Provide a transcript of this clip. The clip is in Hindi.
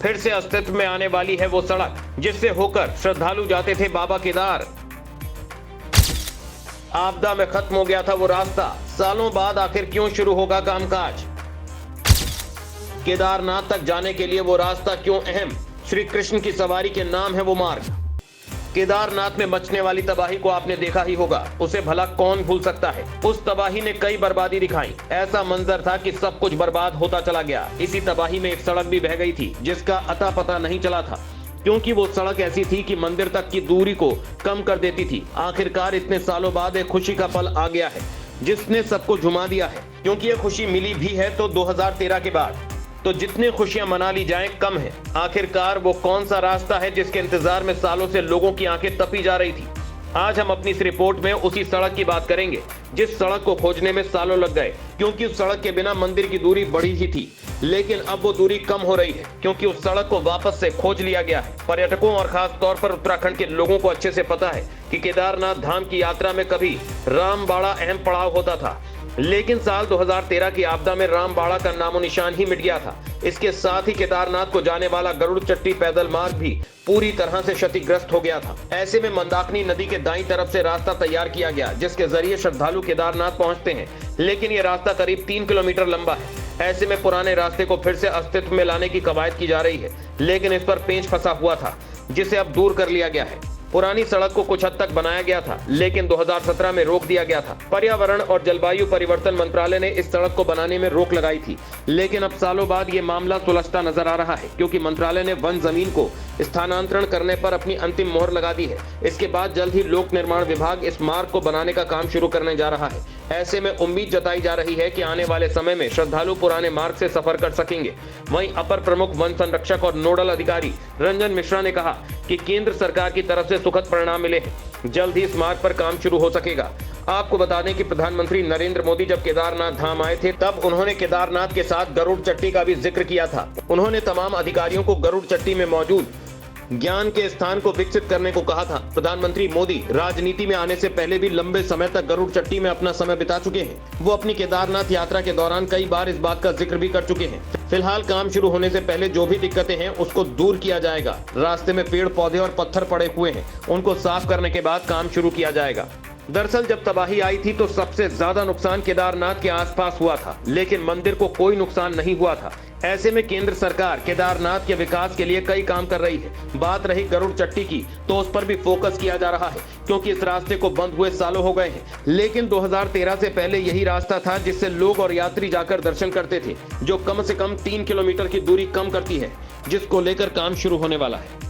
फिर से अस्तित्व में आने वाली है वो सड़क जिससे होकर श्रद्धालु जाते थे बाबा केदार। आपदा में खत्म हो गया था वो रास्ता, सालों बाद आखिर क्यों शुरू होगा कामकाज? केदारनाथ तक जाने के लिए वो रास्ता क्यों अहम? श्री कृष्ण की सवारी के नाम है वो मार्ग। केदारनाथ में मचने वाली तबाही को आपने देखा ही होगा, उसे भला कौन भूल सकता है। उस तबाही ने कई बर्बादी दिखाई। ऐसा मंजर था कि सब कुछ बर्बाद होता चला गया। इसी तबाही में एक सड़क भी बह गई थी जिसका अता पता नहीं चला था, क्योंकि वो सड़क ऐसी थी कि मंदिर तक की दूरी को कम कर देती थी। आखिरकार इतने सालों बाद एक खुशी का पल आ गया है जिसने सबको झुमा दिया है, क्योंकि ये खुशी मिली भी है तो 2013 के बाद। तो जितनी खुशियां मना ली जाएं कम है। आखिरकार वो कौन सा रास्ता है जिसके इंतजार में सालों से लोगों की आंखें तपी जा रही थी? आज हम अपनी इस रिपोर्ट में उसी सड़क की बात करेंगे जिस सड़क को खोजने में सालों लग गए, क्योंकि उस सड़क के बिना मंदिर की दूरी बढ़ी ही थी। लेकिन अब वो दूरी कम हो रही है क्योंकि उस सड़क को वापस से खोज लिया गया है। पर्यटकों और खास तौर पर उत्तराखंड के लोगों को अच्छे से पता है कि केदारनाथ धाम की यात्रा में कभी रामबाड़ा अहम पड़ाव होता था, लेकिन साल 2013 की आपदा में रामबाड़ा का नामो निशान ही मिट गया था। इसके साथ ही केदारनाथ को जाने वाला गरुड़ चट्टी पैदल मार्ग भी पूरी तरह से क्षतिग्रस्त हो गया था। ऐसे में मंदाकिनी नदी के दाईं तरफ से रास्ता तैयार किया गया जिसके जरिए श्रद्धालु केदारनाथ पहुंचते हैं, लेकिन ये रास्ता करीब 3 किलोमीटर लंबा है। ऐसे में पुराने रास्ते को फिर से अस्तित्व में लाने की कवायद की जा रही है, लेकिन इस पर पेंच फंसा हुआ था जिसे अब दूर कर लिया गया है। पुरानी सड़क को कुछ हद तक बनाया गया था, लेकिन 2017 में रोक दिया गया था। पर्यावरण और जलवायु परिवर्तन मंत्रालय ने इस सड़क को बनाने में रोक लगाई थी, लेकिन अब सालों बाद ये मामला सुलझता नजर आ रहा है, क्योंकि मंत्रालय ने वन जमीन को स्थानांतरण करने पर अपनी अंतिम मोहर लगा दी है। इसके बाद जल्द ही लोक निर्माण विभाग इस मार्ग को बनाने का काम शुरू करने जा रहा है। ऐसे में उम्मीद जताई जा रही है कि आने वाले समय में श्रद्धालु पुराने मार्ग से सफर कर सकेंगे। वहीं अपर प्रमुख वन संरक्षक और नोडल अधिकारी रंजन मिश्रा ने कहा कि केंद्र सरकार की तरफ से सुखद परिणाम मिले हैं। जल्द ही इस मार्ग पर काम शुरू हो सकेगा। आपको बता दें कि प्रधानमंत्री नरेंद्र मोदी जब केदारनाथ धाम आए थे तब उन्होंने केदारनाथ के साथ गरुड़ चट्टी का भी जिक्र किया था। उन्होंने तमाम अधिकारियों को गरुड़ चट्टी में मौजूद ज्ञान के स्थान को विकसित करने को कहा था। प्रधानमंत्री मोदी राजनीति में आने से पहले भी लंबे समय तक गरुड़ चट्टी में अपना समय बिता चुके हैं। वो अपनी केदारनाथ यात्रा के दौरान कई बार इस बात का जिक्र भी कर चुके हैं। फिलहाल काम शुरू होने से पहले जो भी दिक्कतें हैं उसको दूर किया जाएगा। रास्ते में पेड़ पौधे और पत्थर पड़े हुए हैं, उनको साफ करने के बाद काम शुरू किया जाएगा। दरअसल जब तबाही आई थी तो सबसे ज्यादा नुकसान केदारनाथ के आसपास हुआ था, लेकिन मंदिर को कोई नुकसान नहीं हुआ था। ऐसे में केंद्र सरकार केदारनाथ के विकास के लिए कई काम कर रही है। बात रही गरुड़ चट्टी की तो उस पर भी फोकस किया जा रहा है, क्योंकि इस रास्ते को बंद हुए सालों हो गए हैं, लेकिन 2013 से पहले यही रास्ता था जिससे लोग और यात्री जाकर दर्शन करते थे, जो कम से कम 3 किलोमीटर की दूरी कम करती है, जिसको लेकर काम शुरू होने वाला है।